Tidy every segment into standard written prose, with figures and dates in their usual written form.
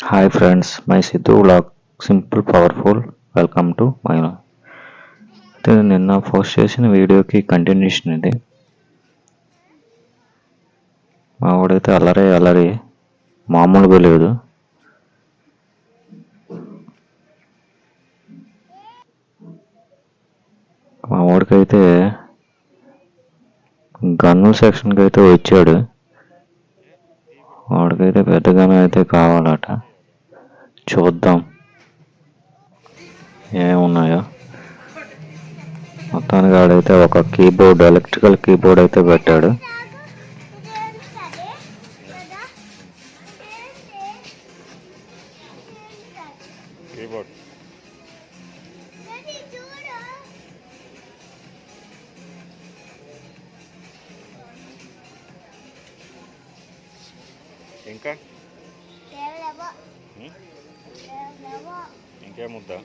Hi friends, my Sidhu vlog, simple powerful. Welcome to my అయితే నిన్న post చేసిన వీడియోకి కంటిన్యూషన్ ఇది. మా వాడైతే అల్లరి అల్లరి మామూలుగా లేదు. మా వాడికైతే గన్నుల సెక్షన్కి అయితే వచ్చాడు. వాడికైతే పెద్ద గన్ అయితే కావాలట. చూద్దాం ఏమున్నాయో. మొత్తానికి ఆడైతే ఒక కీబోర్డ్, ఎలక్ట్రికల్ కీబోర్డ్ అయితే పెట్టాడు. ఇంకా ఇంకేముద్దా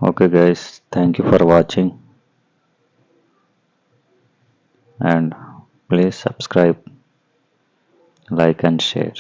Okay guys, thank you for watching and please subscribe, like and share.